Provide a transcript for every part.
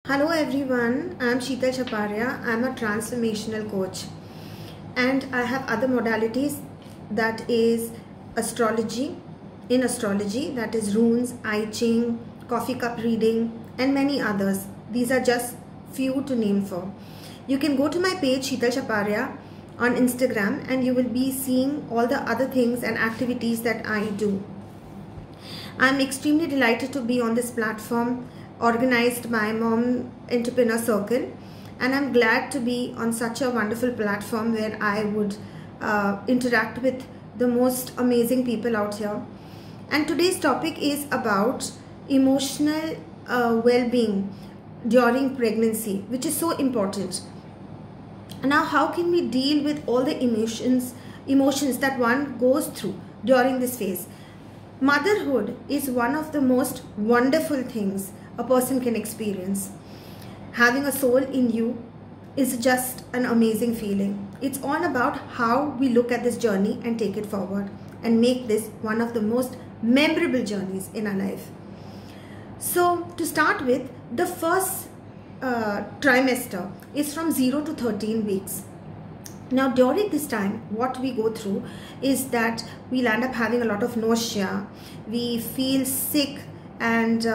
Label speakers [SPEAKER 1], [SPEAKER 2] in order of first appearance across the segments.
[SPEAKER 1] Hello everyone, I'm Sheetal Chaparia. I'm a transformational coach and I have other modalities, that is astrology, that is runes, I Ching, coffee cup reading and many others. These are just few to name for. You can go to my page Sheetal Chaparia on Instagram and you will be seeing all the other things and activities that I do. I'm extremely delighted to be on this platform organized by Mom Entrepreneur Circle, and I'm glad to be on such a wonderful platform where I would interact with the most amazing people out here. And today's topic is about emotional well-being during pregnancy, which is so important. Now, how can we deal with all the emotions that one goes through during this phase? Motherhood is one of the most wonderful things a person can experience. Having a soul in you is just an amazing feeling. It's all about how we look at this journey and take it forward and make this one of the most memorable journeys in our life. So to start with, the first trimester is from 0 to 13 weeks. Now during this time, what we go through is that we'll end up having a lot of nausea, we feel sick, and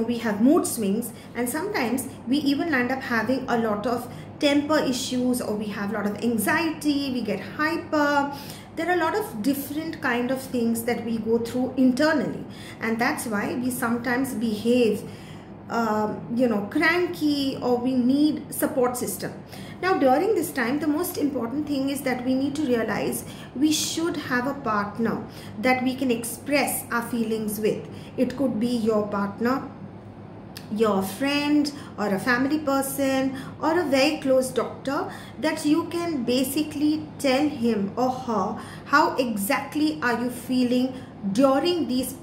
[SPEAKER 1] we have mood swings, and sometimes we even end up having a lot of temper issues, or we have a lot of anxiety, we get hyper. There are a lot of different kind of things that we go through internally, and that's why we sometimes behave cranky, or we need support system. Now during this time, the most important thing is that we need to realize we should have a partner that we can express our feelings with. It could be your partner, your friend, or a family person, or a very close doctor, that you can basically tell him or her how exactly are you feeling during this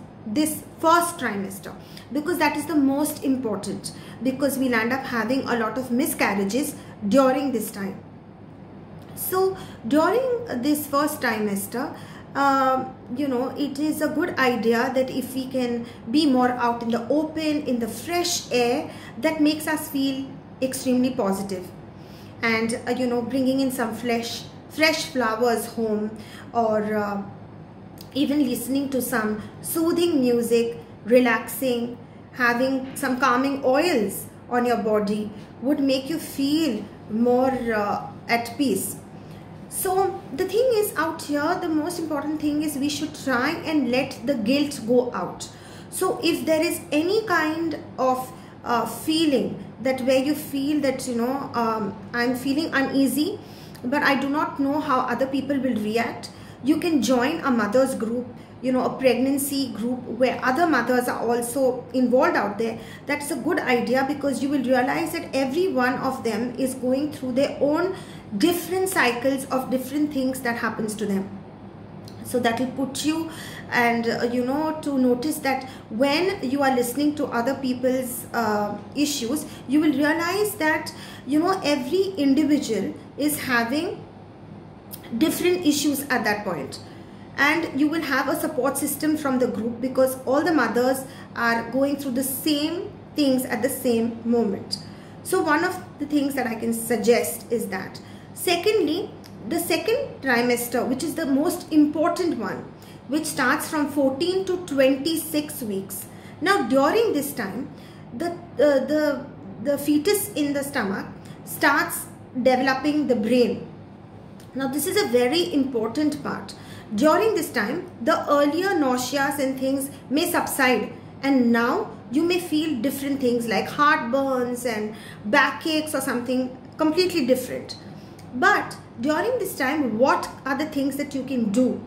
[SPEAKER 1] first trimester, because that is the most important, because we'll end up having a lot of miscarriages during this time. So during this first trimester, it is a good idea that if we can be more out in the open, in the fresh air, that makes us feel extremely positive. And bringing in some fresh flowers home, or even listening to some soothing music, relaxing, having some calming oils on your body would make you feel more at peace. So the thing is, out here, the most important thing is we should try and let the guilt go out. So if there is any kind of feeling that where you feel that I'm feeling uneasy, but I do not know how other people will react, you can join a mother's group, a pregnancy group where other mothers are also involved out there. That's a good idea, because you will realize that every one of them is going through their own different cycles of different things that happens to them. So that will put you and to notice that when you are listening to other people's issues, you will realize that every individual is having different issues at that point, and you will have a support system from the group, because all the mothers are going through the same things at the same moment. So one of the things that I can suggest is that. Secondly, the second trimester, which is the most important one, which starts from 14 to 26 weeks. Now during this time, the fetus in the stomach starts developing the brain. Now this is a very important part. During this time, the earlier nauseas and things may subside, and now you may feel different things like heartburns and backaches or something completely different. But during this time, what are the things that you can do?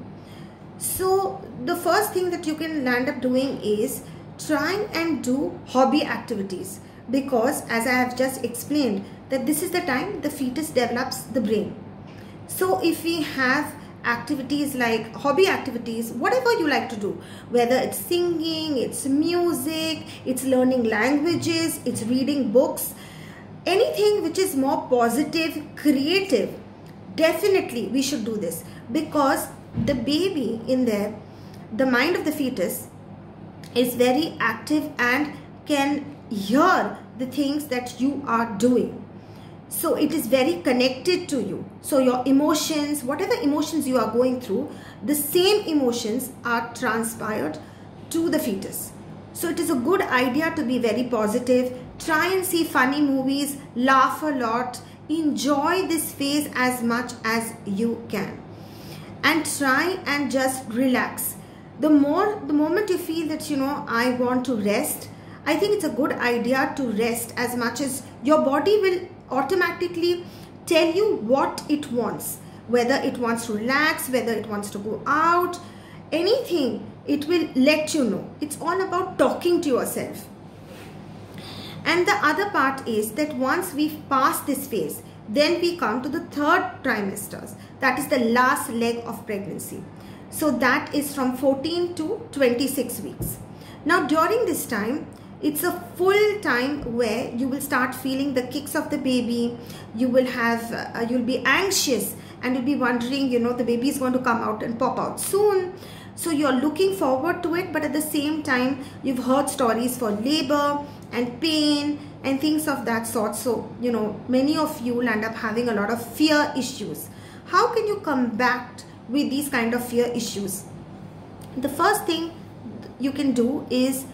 [SPEAKER 1] So the first thing that you can end up doing is trying and do hobby activities, because as I have just explained, that this is the time the fetus develops the brain. So if we have activities like hobby activities, whatever you like to do, whether it's singing, it's music, it's learning languages, it's reading books, anything which is more positive, creative, definitely we should do this, because the baby in there, the mind of the fetus is very active and can hear the things that you are doing. So it is very connected to you. So your emotions, whatever emotions you are going through, the same emotions are transpired to the fetus. So it is a good idea to be very positive. Try and see funny movies, laugh a lot, enjoy this phase as much as you can, and try and just relax. The moment you feel that, I want to rest, I think it's a good idea to rest as much as your body will automatically tell you what it wants, whether it wants to relax, whether it wants to go out, anything, it will let you know. It's all about talking to yourself. And the other part is that once we've passed this phase, then we come to the third trimesters. That is the last leg of pregnancy. So that is from 14 to 26 weeks. Now during this time, it's a full time where you will start feeling the kicks of the baby. You will have, you'll be anxious and you'll be wondering, the baby is going to come out and pop out soon. So you're looking forward to it, but at the same time, you've heard stories for labor and pain and things of that sort. So, many of you will end up having a lot of fear issues. How can you combat with these kind of fear issues? The first thing you can do is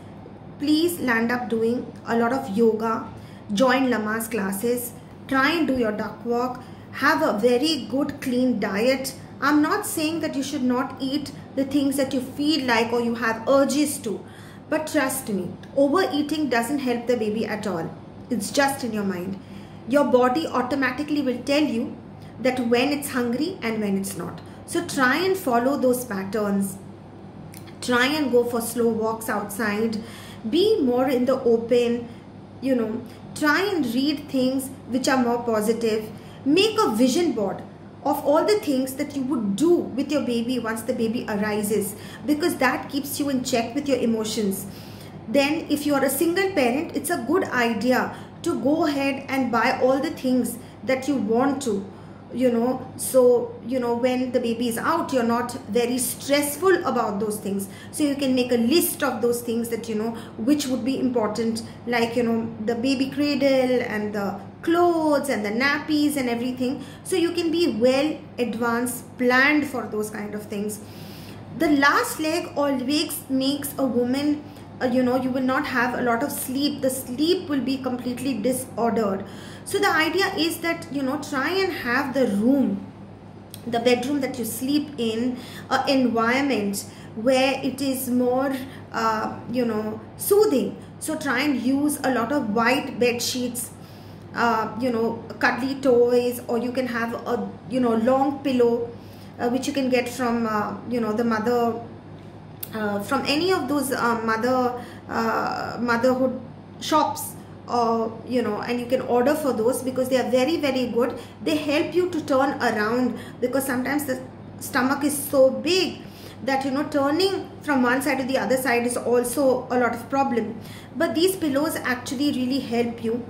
[SPEAKER 1] please land up doing a lot of yoga, join Lamaze classes, try and do your duck walk, have a very good clean diet. I'm not saying that you should not eat the things that you feel like or you have urges to, but trust me, overeating doesn't help the baby at all. It's just in your mind. Your body automatically will tell you that when it's hungry and when it's not. So try and follow those patterns. Try and go for slow walks outside. Be more in the open, try and read things which are more positive. Make a vision board of all the things that you would do with your baby once the baby arises, because that keeps you in check with your emotions. Then if you are a single parent, it's a good idea to go ahead and buy all the things that you want to, so when the baby is out, you're not very stressful about those things. So you can make a list of those things that which would be important, like the baby cradle and the clothes and the nappies and everything. So you can be well advanced, planned for those kind of things. The last leg always makes a woman, you will not have a lot of sleep. The sleep will be completely disordered. So the idea is that, try and have the room, the bedroom that you sleep in, an environment where it is more, soothing. So try and use a lot of white bed sheets, cuddly toys, or you can have a, long pillow, which you can get from, the mother, from any of those motherhood shops, or and you can order for those, because they are very, very good. They help you to turn around, because sometimes the stomach is so big that turning from one side to the other side is also a lot of problem. But these pillows actually really help you.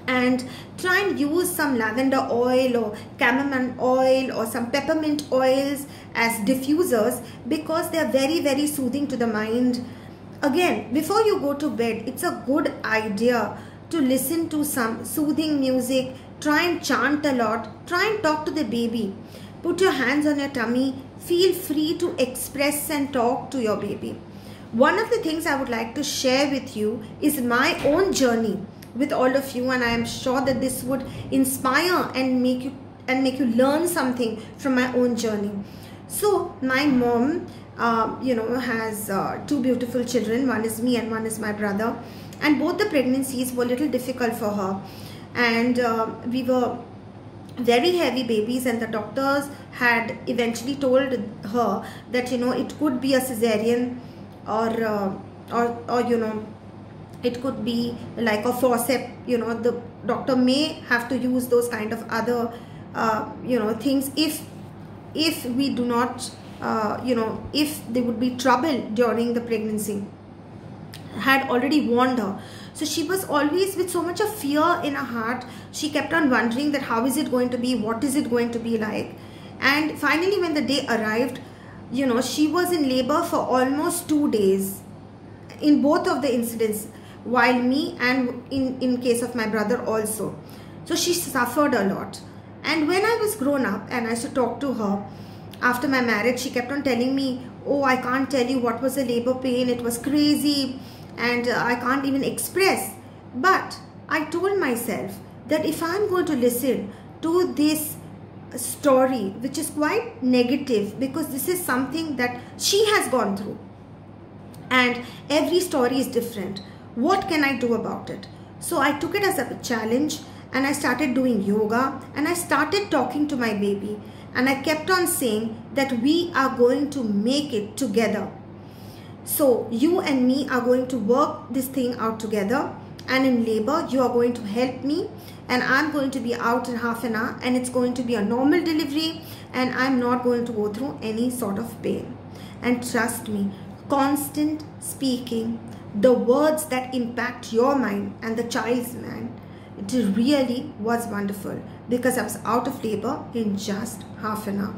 [SPEAKER 1] And try and use some lavender oil or chamomile oil or some peppermint oils as diffusers, because they are very, very soothing to the mind. Again, before you go to bed, it's a good idea to listen to some soothing music. Try and chant a lot. Try and talk to the baby. Put your hands on your tummy. Feel free to express and talk to your baby. One of the things I would like to share with you is my own journey with all of you, and I am sure that this would inspire and make you learn something from my own journey. So my mom has two beautiful children. One is me and one is my brother, and both the pregnancies were a little difficult for her, and we were very heavy babies, and the doctors had eventually told her that it could be a cesarean, or it could be like a forceps. The doctor may have to use those kind of other things if we do not if there would be trouble during the pregnancy. Had already warned her. So she was always with so much of fear in her heart. She kept on wondering that how is it going to be, what is it going to be like. And finally when the day arrived, she was in labor for almost 2 days in both of the incidents. while me and in case of my brother also. So she suffered a lot. And when I was grown up and I used to talk to her after my marriage, she kept on telling me, oh, I can't tell you what was a labor pain. It was crazy and I can't even express. But I told myself that if I'm going to listen to this story, which is quite negative, because this is something that she has gone through and every story is different, what can I do about it? So I took it as a challenge and I started doing yoga and I started talking to my baby, and I kept on saying that we are going to make it together. So you and me are going to work this thing out together, and in labor you are going to help me, and I'm going to be out in half an hour, and it's going to be a normal delivery, and I'm not going to go through any sort of pain. And trust me, constant speaking, the words that impact your mind and the child's mind, it really was wonderful, because I was out of labor in just half an hour.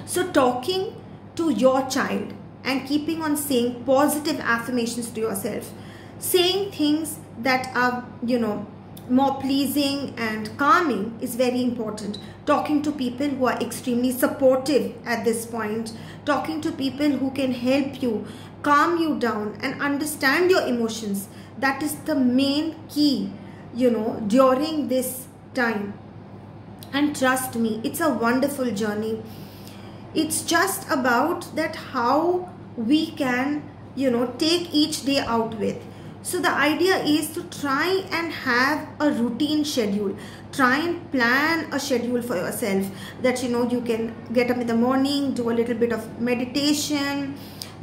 [SPEAKER 1] So talking to your child and keeping on saying positive affirmations to yourself, saying things that are, more pleasing and calming is very important. Talking to people who are extremely supportive at this point, talking to people who can help you, calm you down and understand your emotions. That is the main key, during this time. And trust me, it's a wonderful journey. It's just about that how we can, take each day out with. So the idea is to try and have a routine schedule. Try and plan a schedule for yourself that, you can get up in the morning, do a little bit of meditation,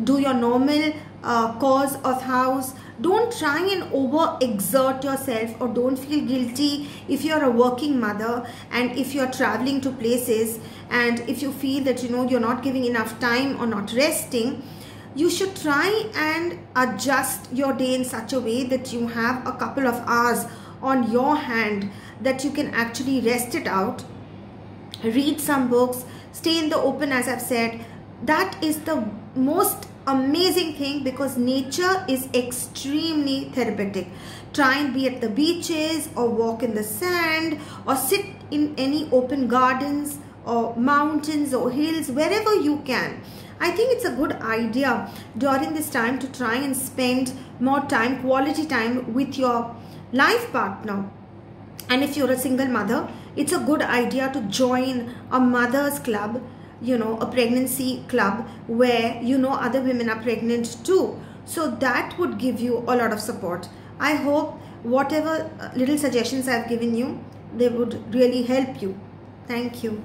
[SPEAKER 1] do your normal chores of house. Don't try and overexert yourself, or don't feel guilty if you're a working mother and if you're traveling to places, and if you feel that, you're not giving enough time or not resting. You should try and adjust your day in such a way that you have a couple of hours on your hand that you can actually rest it out. Read some books, stay in the open, as I've said. That is the most amazing thing, because nature is extremely therapeutic. Try and be at the beaches or walk in the sand or sit in any open gardens or mountains or hills, wherever you can. I think it's a good idea during this time to try and spend more time, quality time with your life partner. And if you're a single mother, it's a good idea to join a mother's club, a pregnancy club where other women are pregnant too. So that would give you a lot of support. I hope whatever little suggestions I've given you, they would really help you. Thank you.